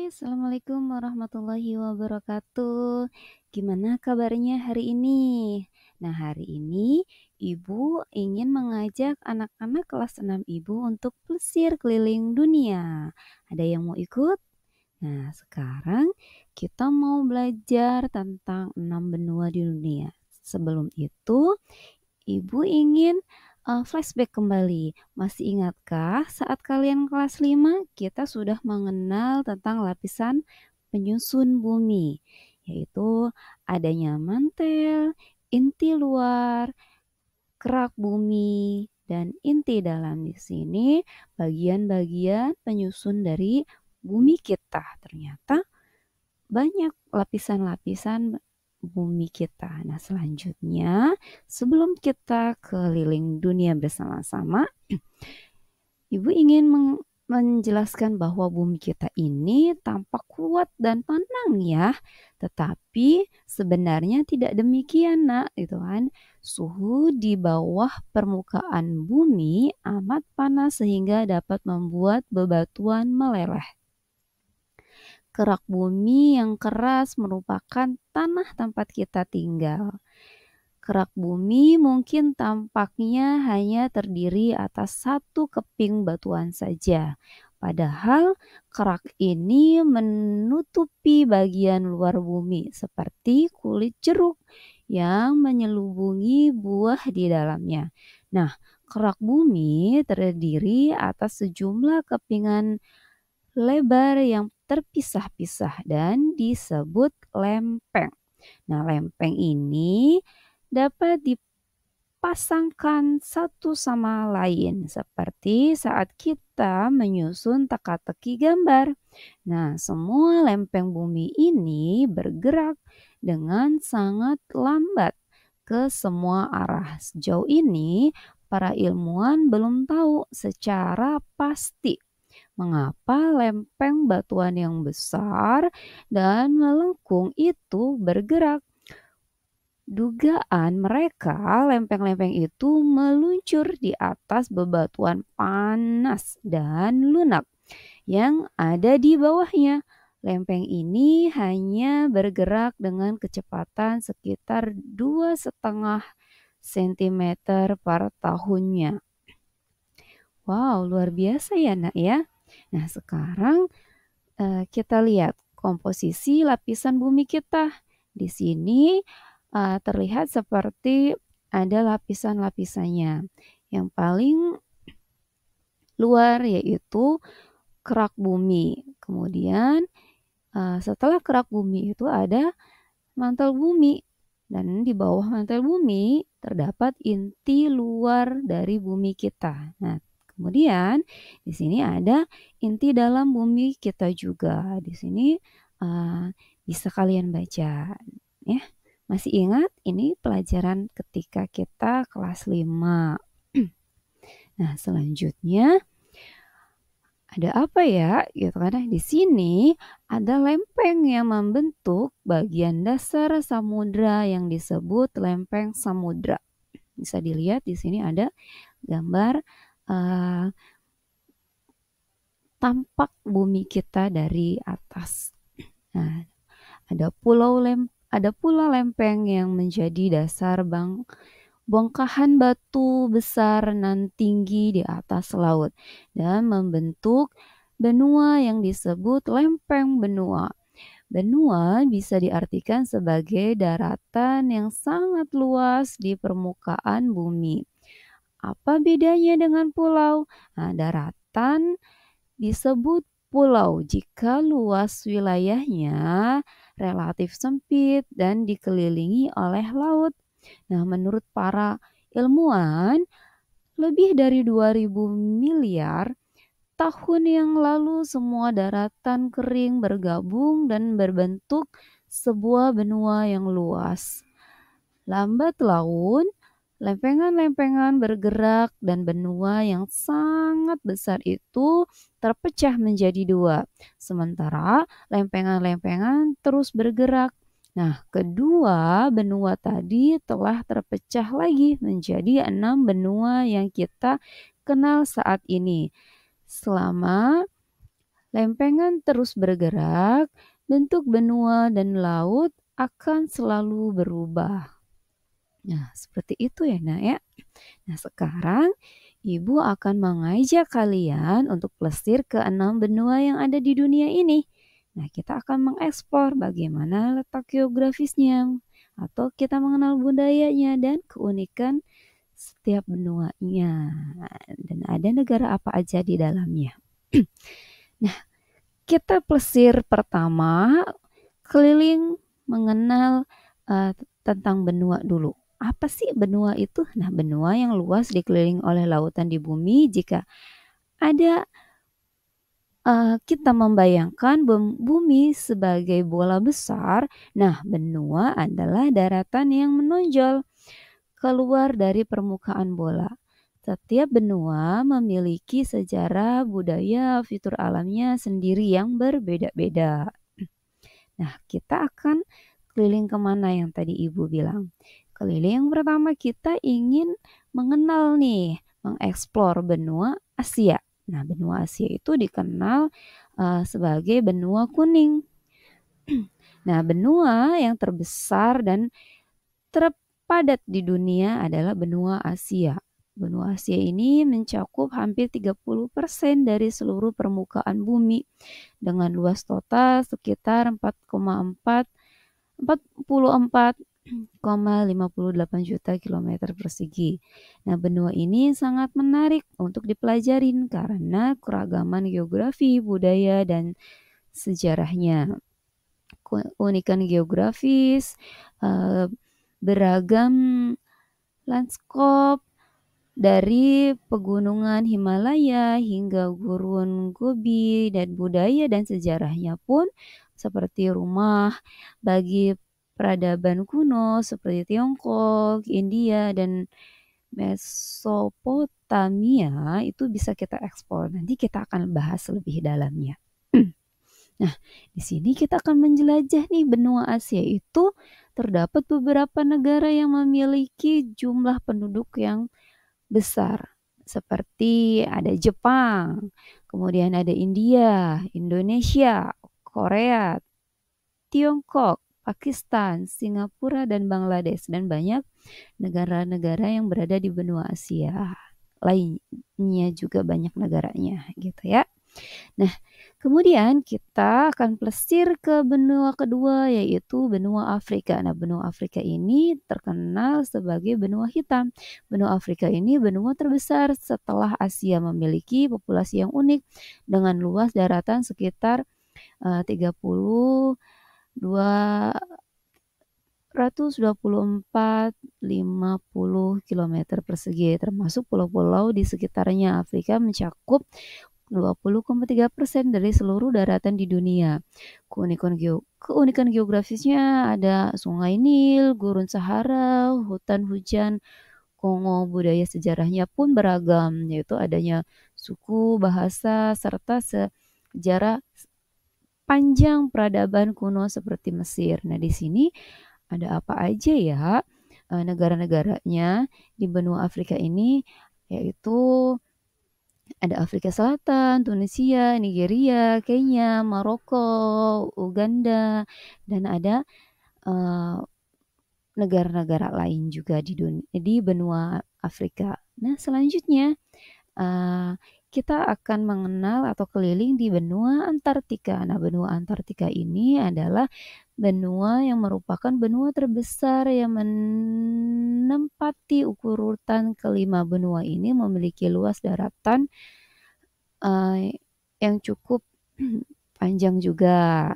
Hai, Assalamualaikum warahmatullahi wabarakatuh. Gimana kabarnya hari ini? Nah, hari ini Ibu ingin mengajak anak-anak kelas 6 Ibu untuk plesir keliling dunia. Ada yang mau ikut? Nah, sekarang kita mau belajar tentang 6 benua di dunia. Sebelum itu, Ibu ingin flashback kembali. Masih ingatkah saat kalian kelas 5 kita sudah mengenal tentang lapisan penyusun bumi, yaitu adanya mantel, inti luar, kerak bumi, dan inti dalam. Di sini bagian-bagian penyusun dari bumi kita. Ternyata banyak lapisan-lapisan bumi kita. Nah, selanjutnya sebelum kita keliling dunia bersama-sama, Ibu ingin menjelaskan bahwa bumi kita ini tampak kuat dan tenang ya. Tetapi sebenarnya tidak demikian, Nak, gitu kan. Suhu di bawah permukaan bumi amat panas sehingga dapat membuat bebatuan meleleh. Kerak bumi yang keras merupakan tanah tempat kita tinggal. Kerak bumi mungkin tampaknya hanya terdiri atas satu keping batuan saja. Padahal kerak ini menutupi bagian luar bumi seperti kulit jeruk yang menyelubungi buah di dalamnya. Nah, kerak bumi terdiri atas sejumlah kepingan lebar yang terpisah-pisah dan disebut lempeng. Nah, lempeng ini dapat dipasangkan satu sama lain seperti saat kita menyusun teka-teki gambar. Nah, semua lempeng bumi ini bergerak dengan sangat lambat ke semua arah. Sejauh ini, para ilmuwan belum tahu secara pasti mengapa lempeng batuan yang besar dan melengkung itu bergerak. Dugaan mereka lempeng-lempeng itu meluncur di atas bebatuan panas dan lunak yang ada di bawahnya. Lempeng ini hanya bergerak dengan kecepatan sekitar 2,5 cm per tahunnya. Wow, luar biasa ya, Nak ya. Nah, sekarang kita lihat komposisi lapisan bumi kita. Di sini terlihat seperti ada lapisan-lapisannya. Yang paling luar yaitu kerak bumi. Kemudian setelah kerak bumi itu ada mantel bumi. Dan di bawah mantel bumi terdapat inti luar dari bumi kita. Nah, kemudian di sini ada inti dalam bumi kita juga. Di sini bisa kalian baca ya. Masih ingat ini pelajaran ketika kita kelas 5. Nah, selanjutnya ada apa ya? Gitu kan. Di sini ada lempeng yang membentuk bagian dasar samudra yang disebut lempeng samudra. Bisa dilihat di sini ada gambar tampak bumi kita dari atas. Nah, ada pula lempeng yang menjadi dasar bongkahan batu besar nan tinggi di atas laut dan membentuk benua yang disebut lempeng benua. Benua bisa diartikan sebagai daratan yang sangat luas di permukaan bumi. Apa bedanya dengan pulau? Nah, daratan disebut pulau jika luas wilayahnya relatif sempit dan dikelilingi oleh laut. Nah, menurut para ilmuwan, lebih dari 2000 miliar tahun yang lalu semua daratan kering bergabung dan berbentuk sebuah benua yang luas. Lambat laun, lempengan-lempengan bergerak dan benua yang sangat besar itu terpecah menjadi dua. Sementara lempengan-lempengan terus bergerak. Nah, kedua benua tadi telah terpecah lagi menjadi 6 benua yang kita kenal saat ini. Selama lempengan terus bergerak, bentuk benua dan laut akan selalu berubah. Nah, seperti itu ya, Nak ya. Nah, sekarang Ibu akan mengajak kalian untuk plesir ke 6 benua yang ada di dunia ini. Nah, kita akan mengeksplor bagaimana letak geografisnya, atau kita mengenal budayanya dan keunikan setiap benuanya. Dan ada negara apa aja di dalamnya. Nah, kita plesir pertama keliling mengenal tentang benua dulu. Apa sih benua itu? Nah, benua yang luas dikelilingi oleh lautan di bumi. Jika ada kita membayangkan bumi sebagai bola besar, nah benua adalah daratan yang menonjol keluar dari permukaan bola. Setiap benua memiliki sejarah, budaya, fitur alamnya sendiri yang berbeda-beda. Nah, kita akan keliling kemana yang tadi Ibu bilang? Keliling yang pertama kita ingin mengenal nih, mengeksplor benua Asia. Nah, benua Asia itu dikenal sebagai benua kuning. Nah, benua yang terbesar dan terpadat di dunia adalah benua Asia. Benua Asia ini mencakup hampir 30% dari seluruh permukaan bumi dengan luas total sekitar 44,58 juta kilometer persegi. Nah, benua ini sangat menarik untuk dipelajarin karena keragaman geografi, budaya, dan sejarahnya. Keunikan geografis, beragam lanskap dari pegunungan Himalaya hingga gurun Gobi, dan budaya dan sejarahnya pun seperti rumah bagi peradaban kuno seperti Tiongkok, India, dan Mesopotamia itu bisa kita eksplor. Nanti kita akan bahas lebih dalamnya. Nah, di sini kita akan menjelajah nih benua Asia itu terdapat beberapa negara yang memiliki jumlah penduduk yang besar. Seperti ada Jepang, kemudian ada India, Indonesia, Korea, Tiongkok, Pakistan, Singapura, dan Bangladesh. Dan banyak negara-negara yang berada di benua Asia. Lainnya juga banyak negaranya gitu ya. Nah, kemudian kita akan plesir ke benua kedua yaitu benua Afrika. Nah, benua Afrika ini terkenal sebagai benua hitam. Benua Afrika ini benua terbesar setelah Asia, memiliki populasi yang unik dengan luas daratan sekitar 324,50 km persegi, termasuk pulau-pulau di sekitarnya. Afrika mencakup 20,3% dari seluruh daratan di dunia. Keunikan geografisnya ada Sungai Nil, Gurun Sahara, hutan hujan Kongo. Budaya sejarahnya pun beragam, yaitu adanya suku, bahasa, serta sejarah panjang peradaban kuno seperti Mesir. Nah, di sini ada apa aja ya negara-negaranya di benua Afrika ini, yaitu ada Afrika Selatan, Tunisia, Nigeria, Kenya, Maroko, Uganda, dan ada negara-negara lain juga di benua Afrika. Nah, selanjutnya kita akan mengenal atau keliling di benua Antartika. Nah, benua Antartika ini adalah benua yang merupakan benua terbesar yang menempati urutan kelima. Benua ini memiliki luas daratan yang cukup panjang juga,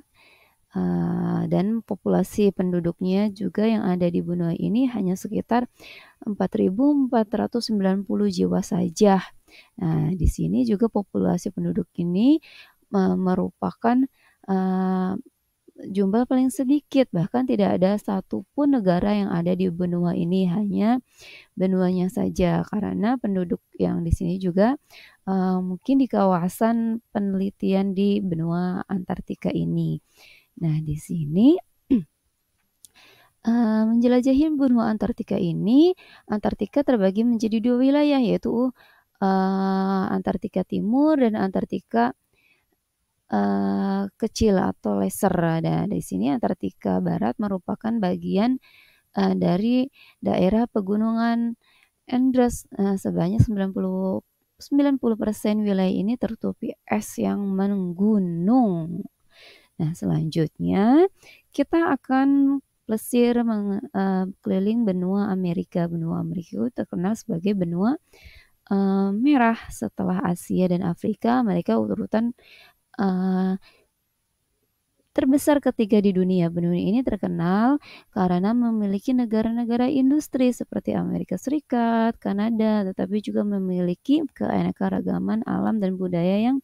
dan populasi penduduknya juga yang ada di benua ini hanya sekitar 4.490 jiwa saja. Nah, di sini juga populasi penduduk ini merupakan jumlah paling sedikit, bahkan tidak ada satupun negara yang ada di benua ini, hanya benuanya saja, karena penduduk yang di sini juga mungkin di kawasan penelitian di benua Antartika ini. Nah, di sini menjelajahi benua Antartika ini, Antartika terbagi menjadi 2 wilayah, yaitu Antartika Timur dan Antartika kecil atau lesser. Nah, di sini Antartika Barat merupakan bagian dari daerah pegunungan Andros. Sebanyak 90% wilayah ini tertutupi es yang menggunung. Nah, selanjutnya kita akan plesir keliling benua Amerika. Benua Amerika itu terkenal sebagai benua merah. Setelah Asia dan Afrika, mereka urutan terbesar ketiga di dunia. Benua ini terkenal karena memiliki negara-negara industri seperti Amerika Serikat, Kanada, tetapi juga memiliki keanekaragaman alam dan budaya yang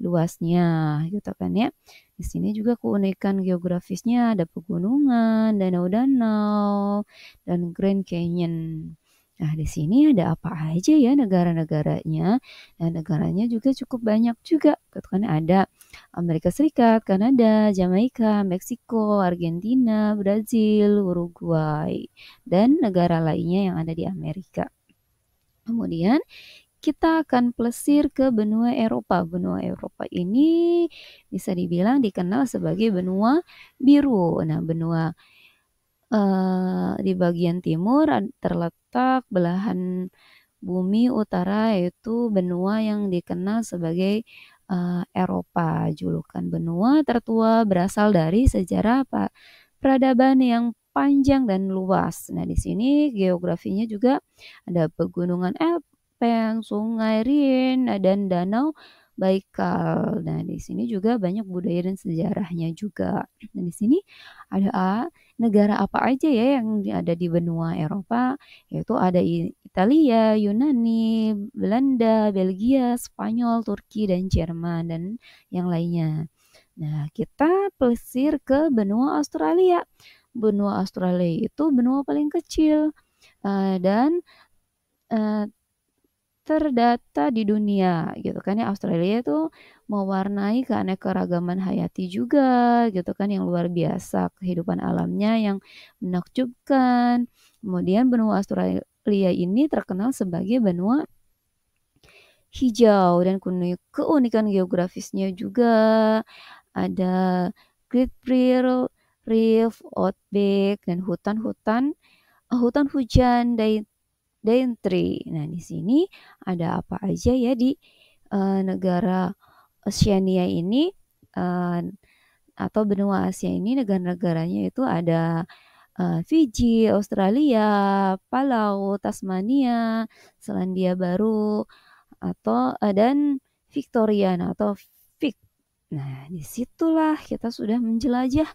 luasnya, gitu kan ya. Di sini juga keunikan geografisnya ada pegunungan, danau-danau, dan Grand Canyon. Nah, di sini ada apa aja ya negara-negaranya? Nah, negaranya juga cukup banyak juga. Gitu kan ada Amerika Serikat, Kanada, Jamaika, Meksiko, Argentina, Brazil, Uruguay, dan negara lainnya yang ada di Amerika. Kemudian kita akan plesir ke benua Eropa. Benua Eropa ini bisa dibilang dikenal sebagai benua biru. Nah, benua di bagian timur terletak belahan bumi utara, yaitu benua yang dikenal sebagai Eropa. Julukan benua tertua berasal dari sejarah peradaban yang panjang dan luas. Nah, di sini geografinya juga ada pegunungan Alpen, sungai Rhine, dan danau Baikal. Nah, di sini juga banyak budaya dan sejarahnya juga. Nah, di sini ada negara apa aja ya yang ada di benua Eropa? Yaitu ada Italia, Yunani, Belanda, Belgia, Spanyol, Turki, dan Jerman, dan yang lainnya. Nah, kita plesir ke benua Australia. Benua Australia itu benua paling kecil dan terdata di dunia, gitu kan ya. Australia itu mewarnai keanekaragaman hayati juga, gitu kan, yang luar biasa, kehidupan alamnya yang menakjubkan. Kemudian benua Australia ini terkenal sebagai benua hijau, dan keunikan geografisnya juga ada Great Barrier Reef, Outback, dan hutan hujan Daintree. Nah, di sini ada apa aja ya di negara Oceania ini, atau benua Asia ini? Negara-negaranya itu ada Fiji, Australia, Palau, Tasmania, Selandia Baru, atau dan Victoria atau Vic. Nah, disitulah kita sudah menjelajah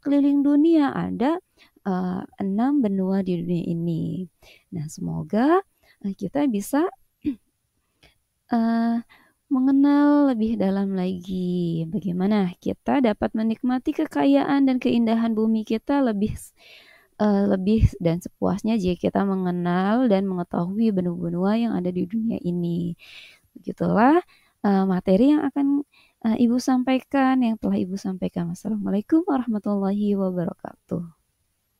keliling dunia. Ada 6 benua di dunia ini. Nah, semoga kita bisa mengenal lebih dalam lagi bagaimana kita dapat menikmati kekayaan dan keindahan bumi kita lebih dan sepuasnya jika kita mengenal dan mengetahui benua-benua yang ada di dunia ini. Begitulah materi yang akan Ibu sampaikan, yang telah Ibu sampaikan. Wassalamualaikum warahmatullahi wabarakatuh.